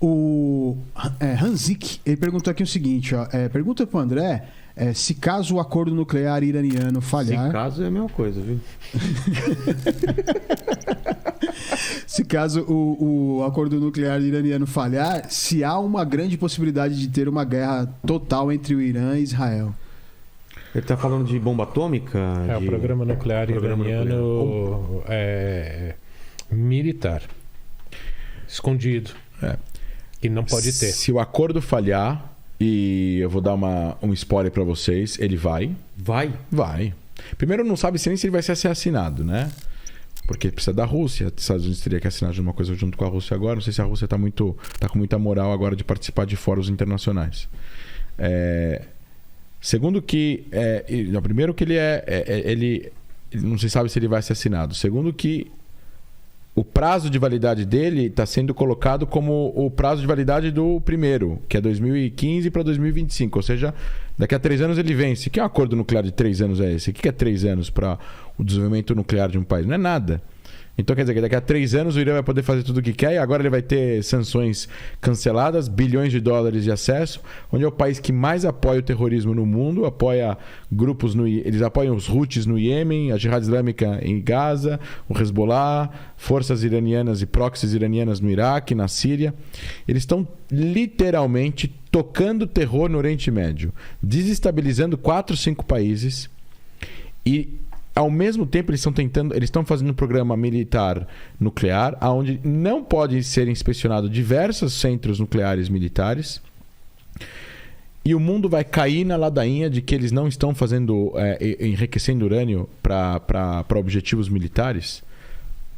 O Hanzik, ele perguntou aqui o seguinte, ó, pergunta pro André se caso o acordo nuclear iraniano falhar... Se caso é a mesma coisa, viu? Se caso o acordo nuclear iraniano falhar, se há uma grande possibilidade de ter uma guerra total entre o Irã e Israel. Ele está falando de bomba atômica? O programa nuclear iraniano militar. Escondido. Que não pode ter. Se o acordo falhar, e eu vou dar um spoiler para vocês, ele vai. Vai. Primeiro, não sabe nem se ele vai ser assinado, né? Porque precisa da Rússia. Os Estados Unidos teria que assinar de uma coisa junto com a Rússia agora. Não sei se a Rússia tá com muita moral agora de participar de fóruns internacionais. Segundo que... primeiro que ele não se sabe se ele vai ser assinado. Segundo que o prazo de validade dele está sendo colocado como o prazo de validade do primeiro, que é 2015 para 2025. Ou seja, daqui a 3 anos ele vence. Que acordo nuclear de 3 anos é esse? O que é 3 anos para o desenvolvimento nuclear de um país? Não é nada. Então quer dizer que daqui a 3 anos o Irã vai poder fazer tudo o que quer e agora ele vai ter sanções canceladas, bilhões de dólares de acesso, onde é o país que mais apoia o terrorismo no mundo, apoia grupos eles apoiam os Houthis no Iêmen, a Jihad Islâmica em Gaza, o Hezbollah, forças iranianas e proxies iranianas no Iraque, na Síria. Eles estão literalmente tocando terror no Oriente Médio, desestabilizando 4, 5 países e ao mesmo tempo, eles estão fazendo um programa militar nuclear, onde não podem ser inspecionados diversos centros nucleares militares. E o mundo vai cair na ladainha de que eles não estão enriquecendo urânio para objetivos militares.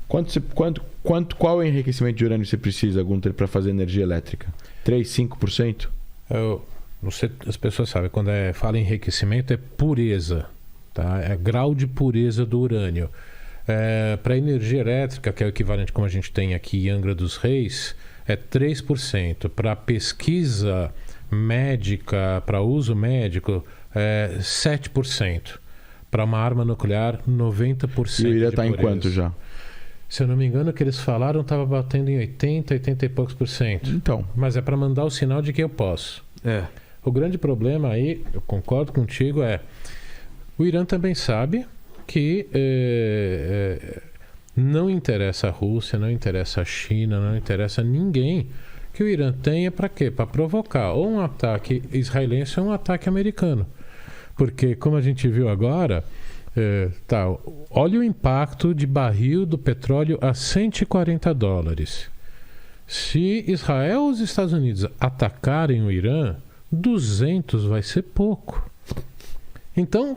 Qual é o enriquecimento de urânio você precisa, Gunther, para fazer energia elétrica? 3, 5%? Não sei, as pessoas sabem, quando fala em enriquecimento é pureza. Tá? É grau de pureza do urânio. Para energia elétrica, que é o equivalente como a gente tem aqui em Angra dos Reis, é 3%. Para pesquisa médica, para uso médico, 7%. Para uma arma nuclear, 90%. E o Irã está em quanto já? Se eu não me engano, o que eles falaram estava batendo em 80 e poucos %. Então. Mas é para mandar o sinal de que eu posso. O grande problema aí, eu concordo contigo, o Irã também sabe que não interessa a Rússia, não interessa a China, não interessa a ninguém que o Irã tenha para quê? Para provocar ou um ataque israelense ou um ataque americano. Porque, como a gente viu agora, olha o impacto de barril do petróleo a $140. Se Israel ou os Estados Unidos atacarem o Irã, 200 vai ser pouco. Então,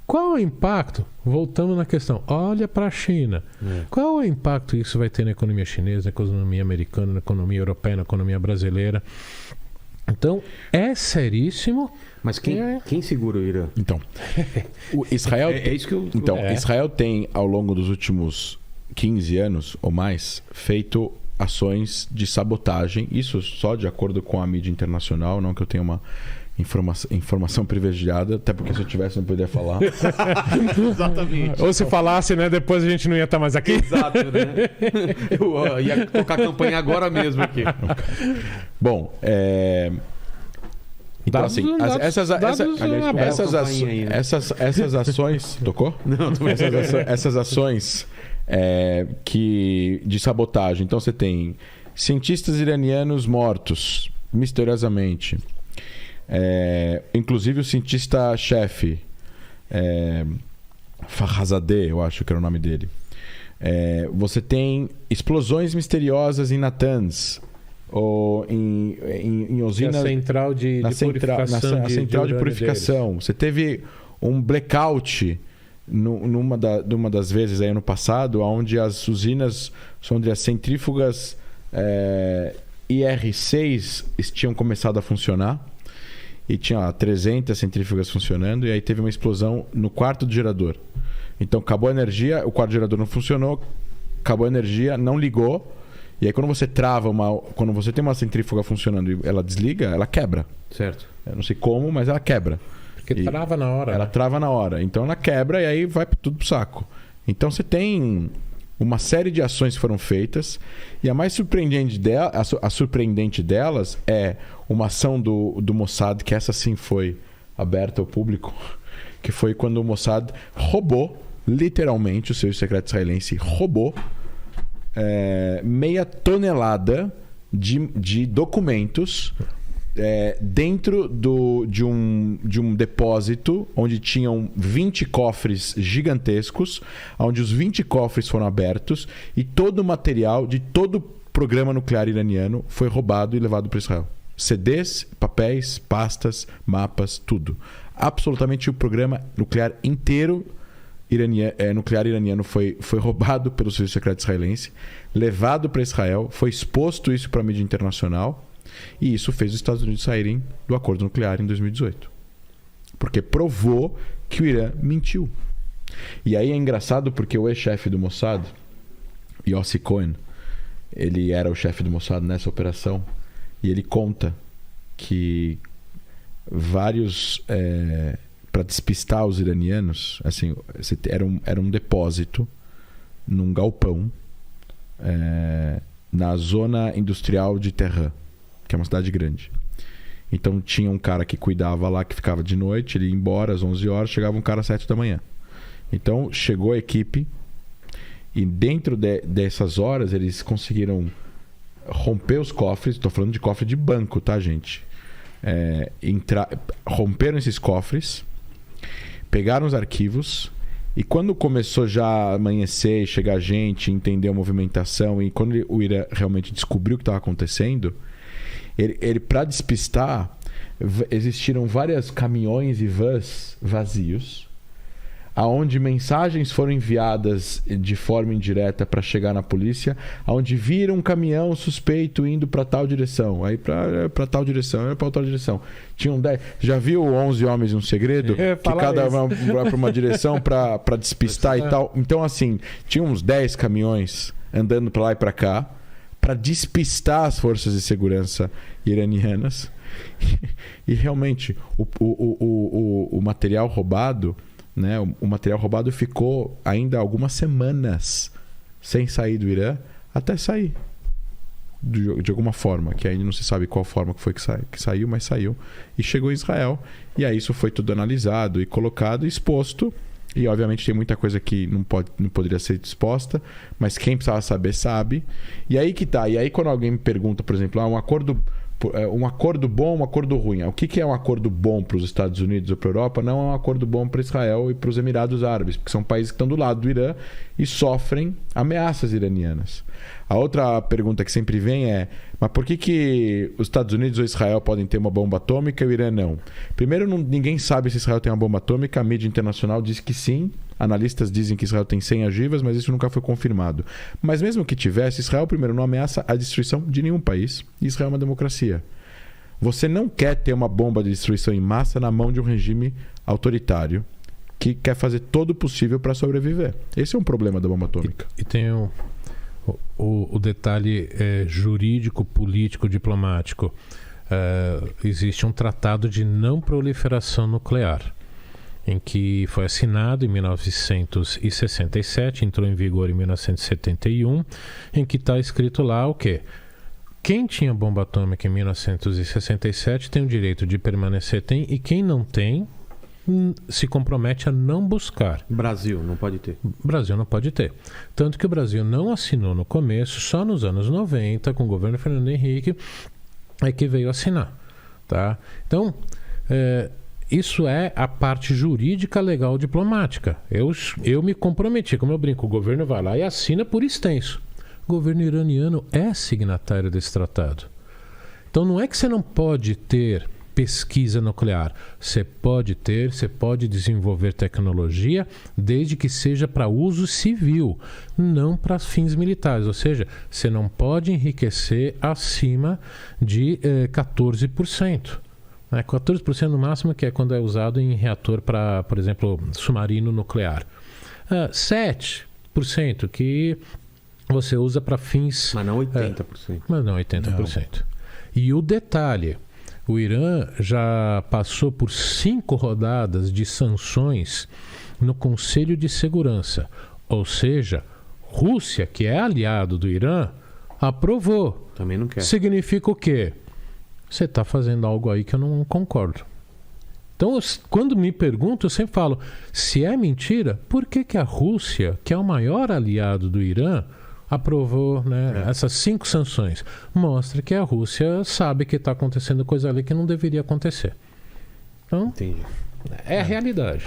qual é o impacto? Voltamos na questão. Olha para a China. Qual é o impacto que isso vai ter na economia chinesa, na economia americana, na economia europeia, na economia brasileira? Então, é seríssimo. Mas quem segura o Irã? Então, o Israel... isso que eu... Então, Israel tem, ao longo dos últimos 15 anos ou mais, feito ações de sabotagem. Isso só de acordo com a mídia internacional, não que eu tenha uma... Informação privilegiada, até porque se eu tivesse não poderia falar. Exatamente. Ou se falasse, né? Depois a gente não ia estar mais aqui. Exato, né? Eu ia tocar a campanha agora mesmo aqui. Bom, então assim, essas ações... Tocou? Não, essas ações de sabotagem. Então você tem cientistas iranianos mortos, misteriosamente. Inclusive o cientista-chefe Fakhrazadeh, eu acho que era o nome dele. Você tem explosões misteriosas em Natanz ou em usinas, a central de central de purificação deles. Você teve um blackout numa das vezes aí ano passado, onde as usinas, onde as centrífugas IR6 tinham começado a funcionar. E tinha 300 centrífugas funcionando. E aí teve uma explosão no quarto do gerador. Então acabou a energia, o quarto do gerador não funcionou, acabou a energia, não ligou. E aí quando você quando você tem uma centrífuga funcionando e ela desliga, ela quebra. Certo. Eu não sei como, mas ela quebra. Porque trava na hora. Ela trava na hora. Então ela quebra e aí vai tudo pro saco. Então você tem uma série de ações foram feitas e a mais surpreendente, a surpreendente delas é uma ação do Mossad, que essa sim foi aberta ao público, que foi quando o Mossad roubou, literalmente, o serviço secreto israelense roubou meia tonelada de documentos dentro de um depósito onde tinham 20 cofres gigantescos, onde os 20 cofres foram abertos e todo o material de todo o programa nuclear iraniano foi roubado e levado para Israel. CDs, papéis, pastas, mapas, tudo. Absolutamente o programa nuclear inteiro nuclear iraniano foi roubado pelo serviço secreto israelense, levado para Israel, foi exposto isso para a mídia internacional. E isso fez os Estados Unidos saírem do acordo nuclear em 2018. Porque provou que o Irã mentiu. E aí é engraçado porque o ex-chefe do Mossad, Yossi Cohen, ele era o chefe do Mossad nessa operação, e ele conta que vários... para despistar os iranianos, assim, era um depósito num galpão na zona industrial de Tehran, que é uma cidade grande. Então tinha um cara que cuidava lá, que ficava de noite, ele ia embora às 11 horas, chegava um cara às 7 da manhã. Então chegou a equipe e dentro dessas horas eles conseguiram romper os cofres. Estou falando de cofre de banco, tá, gente? Romperam esses cofres, pegaram os arquivos, e quando começou já a amanhecer e chegar gente, entender a movimentação, e quando o Irã realmente descobriu o que estava acontecendo, ele para despistar, existiram vários caminhões e vans vazios, aonde mensagens foram enviadas de forma indireta para chegar na polícia, aonde viram um caminhão suspeito indo para tal direção, aí para tal direção, aí para tal direção. Tinham 10. Já viu 11 Homens e um Segredo? Que cada um vai para uma direção para despistar e tal. Então, assim, tinha uns 10 caminhões andando para lá e para cá para despistar as forças de segurança iranianas. E realmente, o material roubado... Né? O material roubado ficou ainda algumas semanas sem sair do Irã, até sair de alguma forma, que ainda não se sabe qual forma que foi que saiu, mas saiu e chegou em Israel. E aí isso foi tudo analisado e colocado e exposto. E obviamente tem muita coisa que não poderia ser exposta, mas quem precisava saber sabe. E aí que tá. E aí quando alguém me pergunta, por exemplo, um acordo bom, um acordo ruim. O que é um acordo bom para os Estados Unidos ou para a Europa? Não é um acordo bom para Israel e para os Emirados Árabes, porque são países que estão do lado do Irã e sofrem ameaças iranianas. A outra pergunta que sempre vem é: mas por que os Estados Unidos ou Israel podem ter uma bomba atômica e o Irã não? Primeiro, ninguém sabe se Israel tem uma bomba atômica. A mídia internacional diz que sim. Analistas dizem que Israel tem 100 ogivas, mas isso nunca foi confirmado. Mas mesmo que tivesse, Israel, primeiro, não ameaça a destruição de nenhum país. E Israel é uma democracia. Você não quer ter uma bomba de destruição em massa na mão de um regime autoritário que quer fazer todo o possível para sobreviver. Esse é um problema da bomba atômica. E tem o detalhe jurídico, político, diplomático. Existe um tratado de não proliferação nuclear, em que foi assinado em 1967, entrou em vigor em 1971, em que está escrito lá o quê? Quem tinha bomba atômica em 1967 tem o direito de permanecer, e quem não tem se compromete a não buscar. Brasil não pode ter. Brasil não pode ter. Tanto que o Brasil não assinou no começo, só nos anos 90, com o governo Fernando Henrique, é que veio assinar. Tá? Então, isso é a parte jurídica, legal, diplomática. Eu me comprometi, como eu brinco, o governo vai lá e assina por extenso. O governo iraniano é signatário desse tratado. Então não é que você não pode ter pesquisa nuclear. Você pode ter, você pode desenvolver tecnologia, desde que seja para uso civil, não para fins militares. Ou seja, você não pode enriquecer acima de 14%. 14% no máximo, que é quando é usado em reator para, por exemplo, submarino nuclear. 7% que você usa para fins... Mas não 80%. Mas não 80%. Não. E o detalhe, o Irã já passou por 5 rodadas de sanções no Conselho de Segurança. Ou seja, Rússia, que é aliado do Irã, aprovou. Também não quer. Significa o quê? Você está fazendo algo aí que eu não concordo. Então, quando me perguntam, eu sempre falo, se é mentira, por que a Rússia, que é o maior aliado do Irã, aprovou, né, essas 5 sanções? Mostra que a Rússia sabe que está acontecendo coisa ali que não deveria acontecer. Então, Entendi. é a realidade.